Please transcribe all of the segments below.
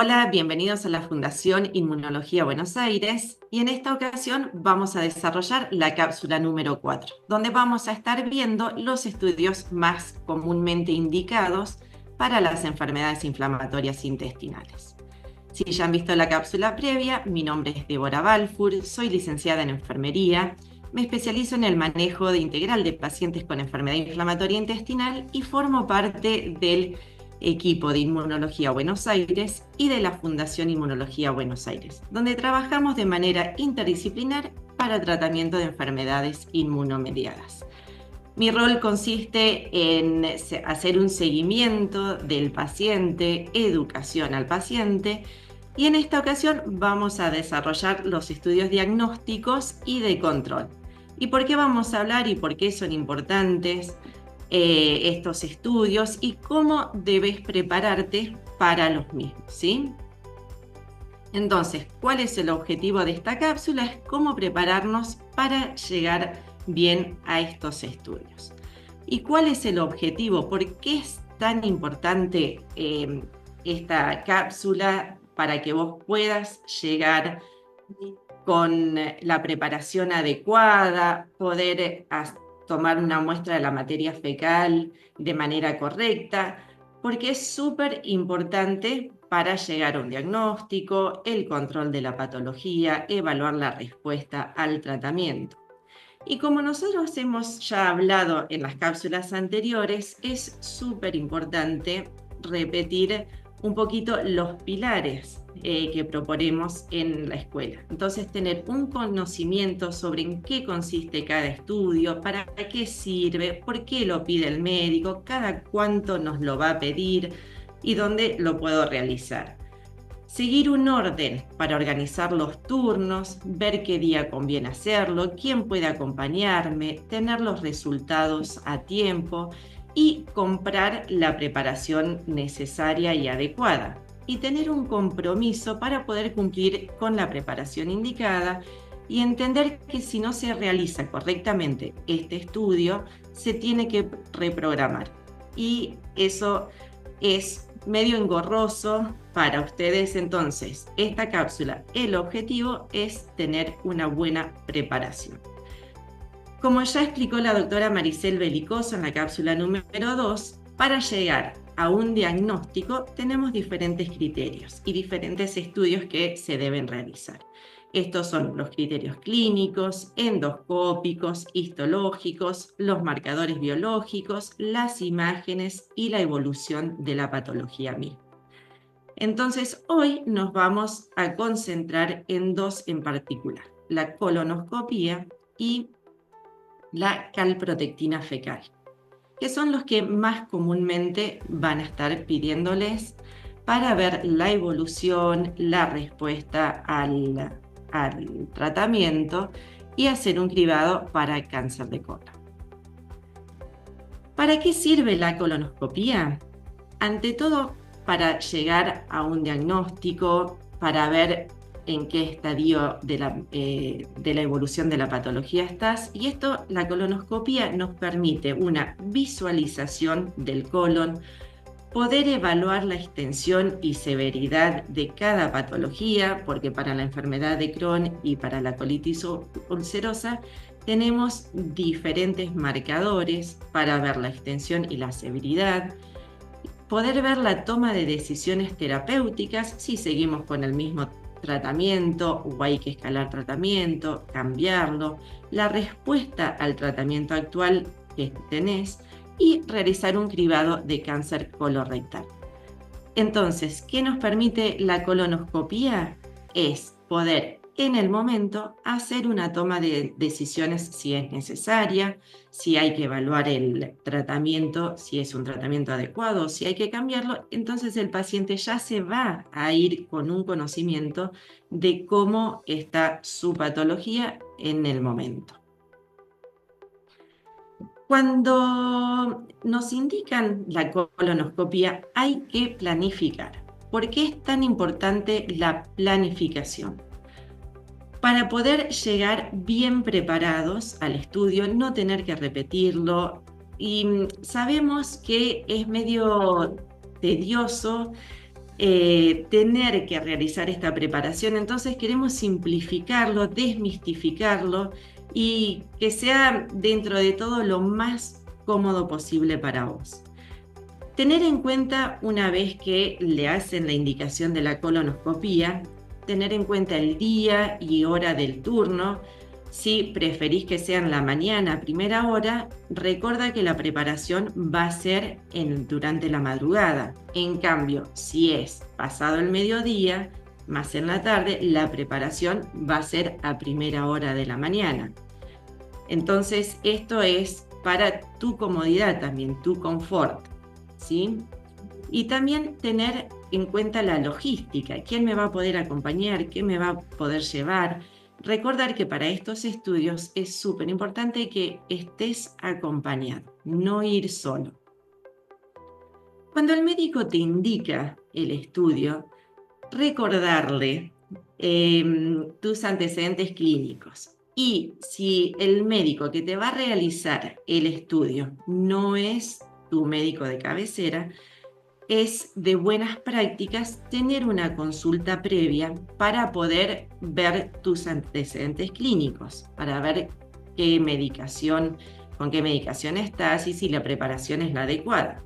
Hola, bienvenidos a la Fundación Inmunología Buenos Aires y en esta ocasión vamos a desarrollar la cápsula número 4, donde vamos a estar viendo los estudios más comúnmente indicados para las enfermedades inflamatorias intestinales. Si ya han visto la cápsula previa, mi nombre es Débora Balfour, soy licenciada en enfermería, me especializo en el manejo integral de pacientes con enfermedad inflamatoria intestinal y formo parte del equipo de Inmunología Buenos Aires y de la Fundación Inmunología Buenos Aires, donde trabajamos de manera interdisciplinar para tratamiento de enfermedades inmunomediadas. Mi rol consiste en hacer un seguimiento del paciente, educación al paciente, y en esta ocasión vamos a desarrollar los estudios diagnósticos y de control. ¿Y por qué vamos a hablar y por qué son importantes estos estudios y cómo debes prepararte para los mismos, ¿sí? Entonces, ¿cuál es el objetivo de esta cápsula? Es cómo prepararnos para llegar bien a estos estudios. ¿Y cuál es el objetivo? ¿Por qué es tan importante esta cápsula para que vos puedas llegar con la preparación adecuada, poder tomar una muestra de la materia fecal de manera correcta? Porque es súper importante para llegar a un diagnóstico, el control de la patología, evaluar la respuesta al tratamiento. Y como nosotros hemos ya hablado en las cápsulas anteriores, es súper importante repetir un poquito los pilares que proponemos en la escuela. Entonces, tener un conocimiento sobre en qué consiste cada estudio, para qué sirve, por qué lo pide el médico, cada cuánto nos lo va a pedir y dónde lo puedo realizar. Seguir un orden para organizar los turnos, ver qué día conviene hacerlo, quién puede acompañarme, tener los resultados a tiempo y comprar la preparación necesaria y adecuada. Y tener un compromiso para poder cumplir con la preparación indicada y entender que si no se realiza correctamente este estudio, se tiene que reprogramar. Y eso es medio engorroso para ustedes. Entonces, esta cápsula, el objetivo es tener una buena preparación. Como ya explicó la doctora Maricel Belicoso en la cápsula número 2, para llegar a un diagnóstico tenemos diferentes criterios y diferentes estudios que se deben realizar. Estos son los criterios clínicos, endoscópicos, histológicos, los marcadores biológicos, las imágenes y la evolución de la patología misma. Entonces, hoy nos vamos a concentrar en dos en particular: la colonoscopía y la calprotectina fecal, que son los que más comúnmente van a estar pidiéndoles para ver la evolución, la respuesta al tratamiento y hacer un cribado para cáncer de colon. ¿Para qué sirve la colonoscopía? Ante todo, para llegar a un diagnóstico, para ver en qué estadio de la evolución de la patología estás, y esto, la colonoscopía nos permite una visualización del colon, poder evaluar la extensión y severidad de cada patología, porque para la enfermedad de Crohn y para la colitis ulcerosa tenemos diferentes marcadores para ver la extensión y la severidad, poder ver la toma de decisiones terapéuticas, si seguimos con el mismo tratamiento o hay que escalar tratamiento, cambiarlo, la respuesta al tratamiento actual que tenés y realizar un cribado de cáncer colorectal. Entonces, ¿qué nos permite la colonoscopía? Es poder en el momento hacer una toma de decisiones si es necesaria, si hay que evaluar el tratamiento, si es un tratamiento adecuado, si hay que cambiarlo. Entonces el paciente ya se va a ir con un conocimiento de cómo está su patología en el momento. Cuando nos indican la colonoscopia, hay que planificar. ¿Por qué es tan importante la planificación? Para poder llegar bien preparados al estudio, no tener que repetirlo. Y sabemos que es medio tedioso tener que realizar esta preparación. Entonces queremos simplificarlo, desmistificarlo y que sea dentro de todo lo más cómodo posible para vos. Tener en cuenta, una vez que le hacen la indicación de la colonoscopía, tener en cuenta el día y hora del turno. Si preferís que sea en la mañana, a primera hora, recuerda que la preparación va a ser durante la madrugada. En cambio, si es pasado el mediodía, más en la tarde, la preparación va a ser a primera hora de la mañana. Entonces, esto es para tu comodidad también, tu confort, ¿sí? Y también tener en cuenta la logística. ¿Quién me va a poder acompañar? ¿Qué me va a poder llevar? Recordar que para estos estudios es súper importante que estés acompañado, no ir solo. Cuando el médico te indica el estudio, recordarle tus antecedentes clínicos. Y si el médico que te va a realizar el estudio no es tu médico de cabecera, es de buenas prácticas tener una consulta previa para poder ver tus antecedentes clínicos, para ver con qué medicación estás y si la preparación es la adecuada.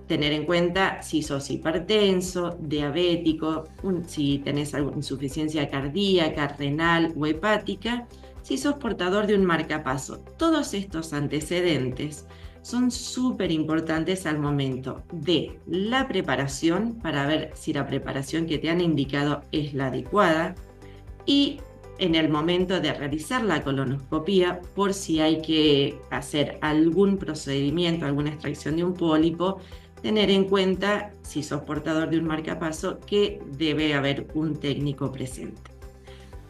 Tener en cuenta si sos hipertenso, diabético, si tenés alguna insuficiencia cardíaca, renal o hepática, si sos portador de un marcapaso. Todos estos antecedentes son súper importantes al momento de la preparación, para ver si la preparación que te han indicado es la adecuada, y en el momento de realizar la colonoscopía, por si hay que hacer algún procedimiento, alguna extracción de un pólipo, tener en cuenta, si sos portador de un marcapaso, que debe haber un técnico presente.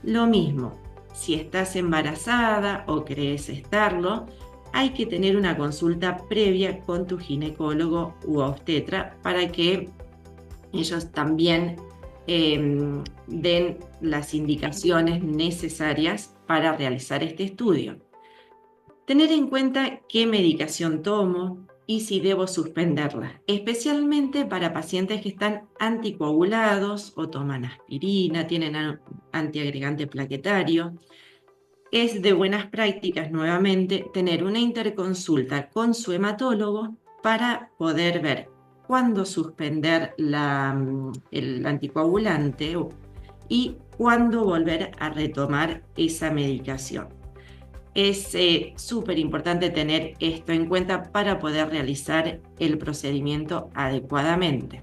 Lo mismo, si estás embarazada o crees estarlo, hay que tener una consulta previa con tu ginecólogo u obstetra para que ellos también den las indicaciones necesarias para realizar este estudio. Tener en cuenta qué medicación tomo y si debo suspenderla, especialmente para pacientes que están anticoagulados o toman aspirina, tienen antiagregante plaquetario. Es de buenas prácticas, nuevamente, tener una interconsulta con su hematólogo para poder ver cuándo suspender el anticoagulante y cuándo volver a retomar esa medicación. Es súper importante tener esto en cuenta para poder realizar el procedimiento adecuadamente.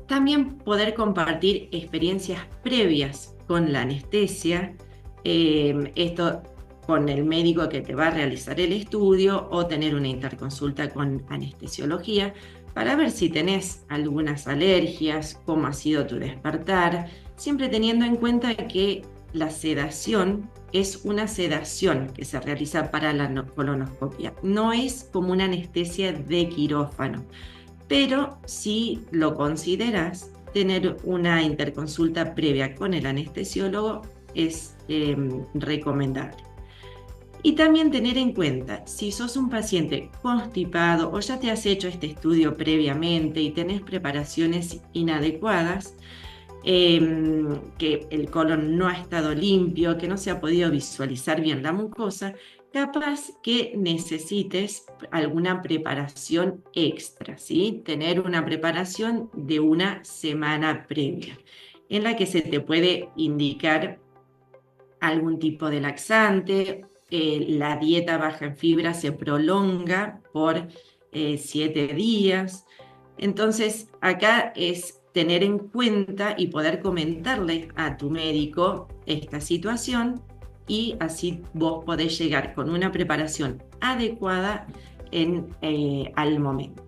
También poder compartir experiencias previas con la anestesia, esto con el médico que te va a realizar el estudio, o tener una interconsulta con anestesiología para ver si tenés algunas alergias, cómo ha sido tu despertar, siempre teniendo en cuenta que la sedación es una sedación que se realiza para la colonoscopia, no es como una anestesia de quirófano, pero si lo consideras, tener una interconsulta previa con el anestesiólogo es recomendable. Y también tener en cuenta, si sos un paciente constipado o ya te has hecho este estudio previamente y tenés preparaciones inadecuadas, que el colon no ha estado limpio, que no se ha podido visualizar bien la mucosa, capaz que necesites alguna preparación extra, ¿sí? Tener una preparación de una semana previa, en la que se te puede indicar algún tipo de laxante. La dieta baja en fibra se prolonga por 7 días. Entonces, acá es tener en cuenta y poder comentarle a tu médico esta situación, y así vos podés llegar con una preparación adecuada al momento.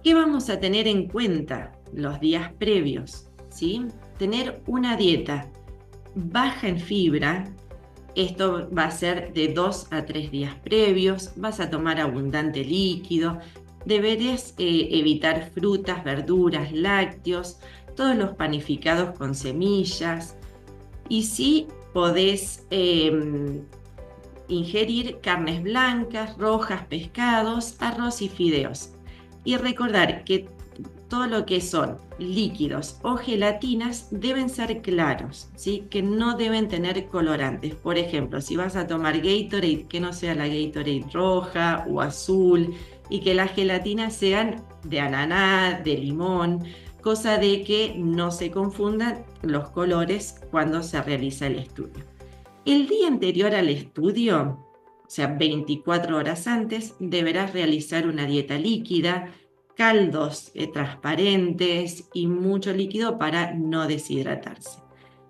¿Qué vamos a tener en cuenta los días previos? ¿Sí? Tener una dieta baja en fibra. Esto va a ser de 2 a 3 días previos. Vas a tomar abundante líquido. Deberás evitar frutas, verduras, lácteos, todos los panificados con semillas. Y sí podés ingerir carnes blancas, rojas, pescados, arroz y fideos. Y recordar que todo lo que son líquidos o gelatinas deben ser claros, ¿sí? Que no deben tener colorantes. Por ejemplo, si vas a tomar Gatorade, que no sea la Gatorade roja o azul, y que las gelatinas sean de ananá, de limón, cosa de que no se confundan los colores cuando se realiza el estudio. El día anterior al estudio, o sea, 24 horas antes, deberás realizar una dieta líquida, caldos transparentes y mucho líquido para no deshidratarse.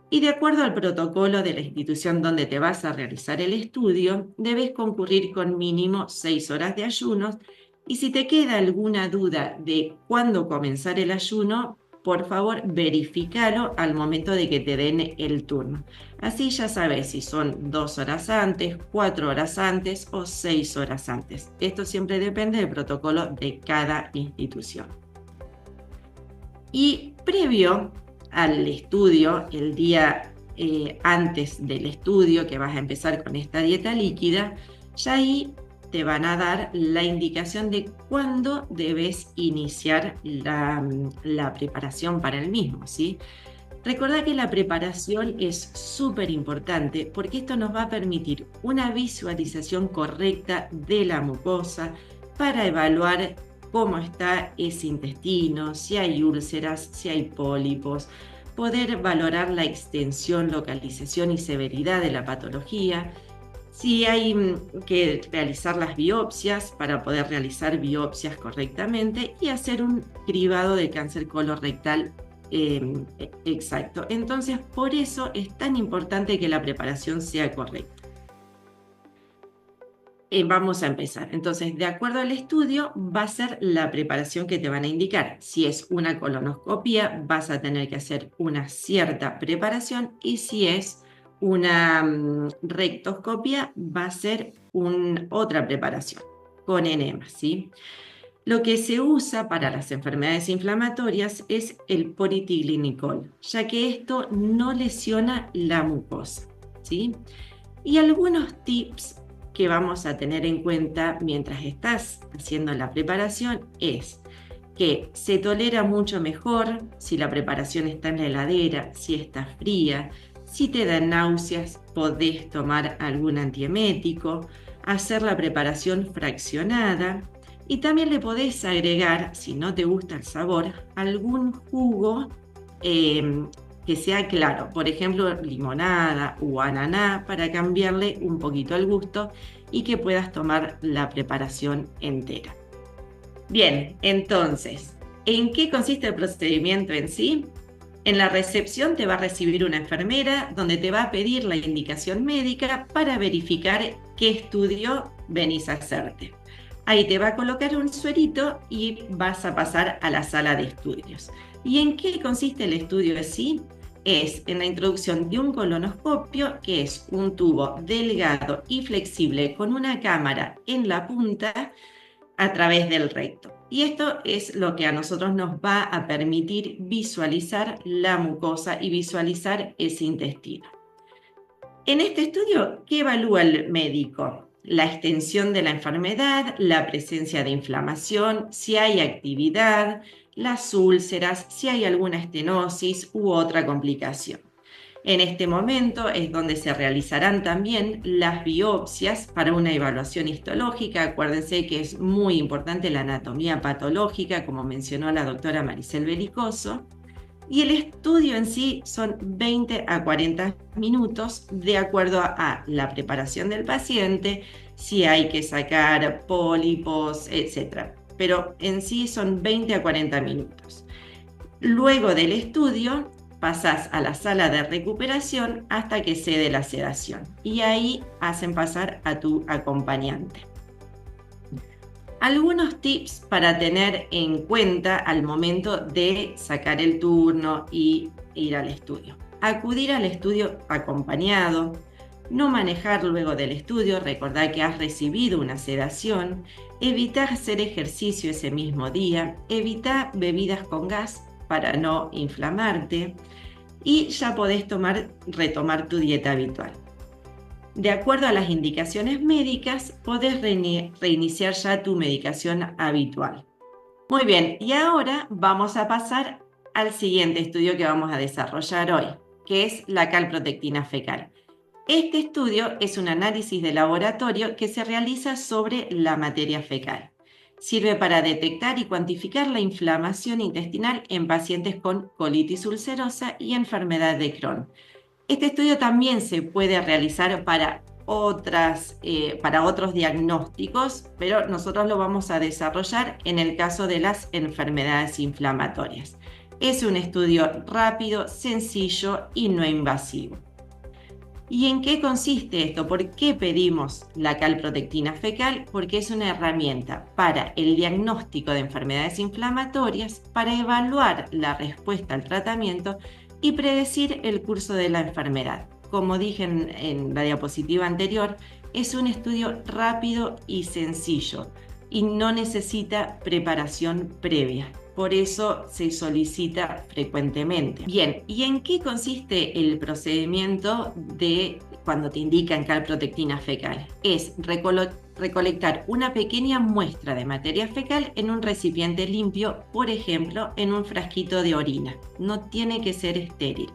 Y de acuerdo al protocolo de la institución donde te vas a realizar el estudio, debes concurrir con mínimo 6 horas de ayunos. Y si te queda alguna duda de cuándo comenzar el ayuno, por favor, verifícalo al momento de que te den el turno. Así ya sabes si son 2 horas antes, 4 horas antes o 6 horas antes. Esto siempre depende del protocolo de cada institución. Y previo al estudio, el día antes del estudio, que vas a empezar con esta dieta líquida, ya ahí te van a dar la indicación de cuándo debes iniciar la preparación para el mismo, ¿sí? Recordá que la preparación es súper importante porque esto nos va a permitir una visualización correcta de la mucosa para evaluar cómo está ese intestino, si hay úlceras, si hay pólipos, poder valorar la extensión, localización y severidad de la patología, si hay que realizar las biopsias para poder realizar biopsias correctamente y hacer un cribado de cáncer colorectal exacto. Entonces, por eso es tan importante que la preparación sea correcta. Vamos a empezar. Entonces, de acuerdo al estudio, va a ser la preparación que te van a indicar. Si es una colonoscopia, vas a tener que hacer una cierta preparación, y si es una rectoscopia, va a ser otra preparación con enemas, ¿sí? Lo que se usa para las enfermedades inflamatorias es el polietilenglicol, ya que esto no lesiona la mucosa, ¿sí? Y algunos tips que vamos a tener en cuenta mientras estás haciendo la preparación es que se tolera mucho mejor si la preparación está en la heladera, si está fría, si te dan náuseas, podés tomar algún antiemético, hacer la preparación fraccionada. Y también le podés agregar, si no te gusta el sabor, algún jugo que sea claro, por ejemplo, limonada o ananá, para cambiarle un poquito el gusto y que puedas tomar la preparación entera. Bien, entonces, ¿en qué consiste el procedimiento en sí? En la recepción te va a recibir una enfermera donde te va a pedir la indicación médica para verificar qué estudio venís a hacerte. Ahí te va a colocar un suerito y vas a pasar a la sala de estudios. ¿Y en qué consiste el estudio en sí? Es en la introducción de un colonoscopio, que es un tubo delgado y flexible con una cámara en la punta a través del recto. Y esto es lo que a nosotros nos va a permitir visualizar la mucosa y visualizar ese intestino. En este estudio, ¿qué evalúa el médico? La extensión de la enfermedad, la presencia de inflamación, si hay actividad, las úlceras, si hay alguna estenosis u otra complicación. En este momento es donde se realizarán también las biopsias para una evaluación histológica. Acuérdense que es muy importante la anatomía patológica, como mencionó la doctora Maricel Belicoso. Y el estudio en sí son 20 a 40 minutos de acuerdo a la preparación del paciente, si hay que sacar pólipos, etc. Pero en sí son 20 a 40 minutos. Luego del estudio pasás a la sala de recuperación hasta que cede la sedación y ahí hacen pasar a tu acompañante. Algunos tips para tener en cuenta al momento de sacar el turno y ir al estudio. Acudir al estudio acompañado, no manejar luego del estudio, recordar que has recibido una sedación, evitar hacer ejercicio ese mismo día, evitar bebidas con gas para no inflamarte y ya podés retomar tu dieta habitual. De acuerdo a las indicaciones médicas, podés reiniciar ya tu medicación habitual. Muy bien, y ahora vamos a pasar al siguiente estudio que vamos a desarrollar hoy, que es la calprotectina fecal. Este estudio es un análisis de laboratorio que se realiza sobre la materia fecal. Sirve para detectar y cuantificar la inflamación intestinal en pacientes con colitis ulcerosa y enfermedad de Crohn. Este estudio también se puede realizar para otros diagnósticos, pero nosotros lo vamos a desarrollar en el caso de las enfermedades inflamatorias. Es un estudio rápido, sencillo y no invasivo. ¿Y en qué consiste esto? ¿Por qué pedimos la calprotectina fecal? Porque es una herramienta para el diagnóstico de enfermedades inflamatorias, para evaluar la respuesta al tratamiento y predecir el curso de la enfermedad. Como dije en la diapositiva anterior, es un estudio rápido y sencillo y no necesita preparación previa. Por eso se solicita frecuentemente. Bien, ¿y en qué consiste el procedimiento de cuando te indican calprotectina fecal? Es recolectar una pequeña muestra de materia fecal en un recipiente limpio, por ejemplo, en un frasquito de orina. No tiene que ser estéril.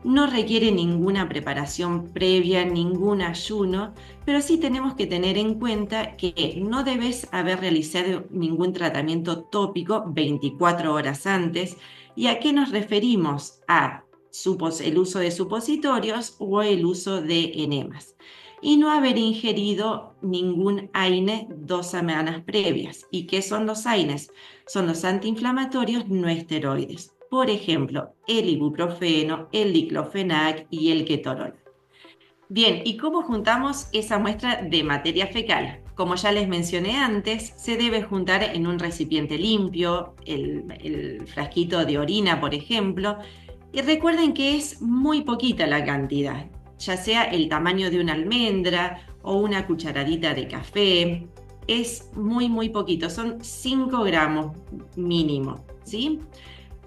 No requiere ninguna preparación previa, ningún ayuno, pero sí tenemos que tener en cuenta que no debes haber realizado ningún tratamiento tópico 24 horas antes. ¿Y a qué nos referimos? A el uso de supositorios o el uso de enemas. Y no haber ingerido ningún AINE 2 semanas previas. ¿Y qué son los AINES? Son los antiinflamatorios no esteroides. Por ejemplo, el ibuprofeno, el diclofenac y el ketorolac. Bien, ¿y cómo juntamos esa muestra de materia fecal? Como ya les mencioné antes, se debe juntar en un recipiente limpio, el frasquito de orina, por ejemplo, y recuerden que es muy poquita la cantidad, ya sea el tamaño de una almendra o una cucharadita de café. Es muy poquito, son 5 gramos mínimo, ¿sí?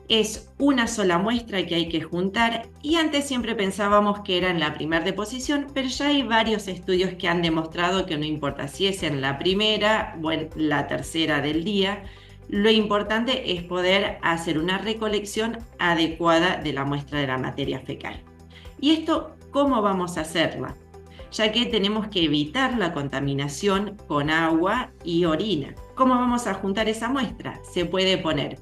Es una sola muestra que hay que juntar y antes siempre pensábamos que era en la primera deposición, pero ya hay varios estudios que han demostrado que no importa si es en la primera o en la tercera del día, lo importante es poder hacer una recolección adecuada de la muestra de la materia fecal. ¿Y esto cómo vamos a hacerla? Ya que tenemos que evitar la contaminación con agua y orina. ¿Cómo vamos a juntar esa muestra? Se puede poner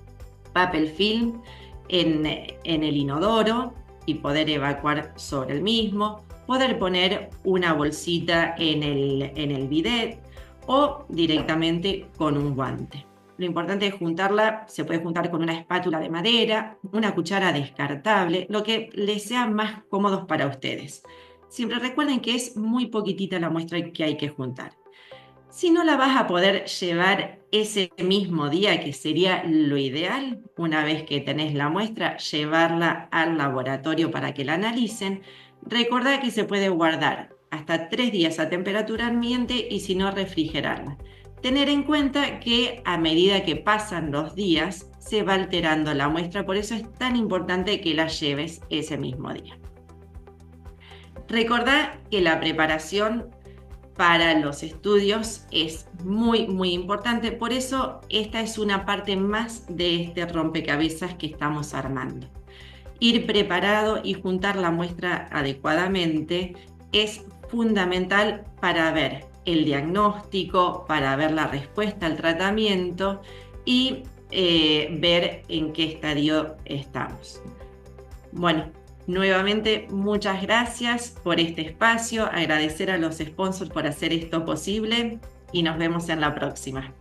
papel film en el inodoro y poder evacuar sobre el mismo, poder poner una bolsita en el bidet o directamente con un guante. Lo importante es juntarla, se puede juntar con una espátula de madera, una cuchara descartable, lo que les sea más cómodo para ustedes. Siempre recuerden que es muy poquitita la muestra que hay que juntar. Si no la vas a poder llevar ese mismo día, que sería lo ideal, una vez que tenés la muestra, llevarla al laboratorio para que la analicen, recordá que se puede guardar hasta 3 días a temperatura ambiente y si no, refrigerarla. Tener en cuenta que a medida que pasan los días, se va alterando la muestra, por eso es tan importante que la lleves ese mismo día. Recordá que la preparación para los estudios es muy importante, por eso esta es una parte más de este rompecabezas que estamos armando. Ir preparado y juntar la muestra adecuadamente es fundamental para ver el diagnóstico, para ver la respuesta al tratamiento y ver en qué estadio estamos. Bueno, nuevamente, muchas gracias por este espacio, agradecer a los sponsors por hacer esto posible y nos vemos en la próxima.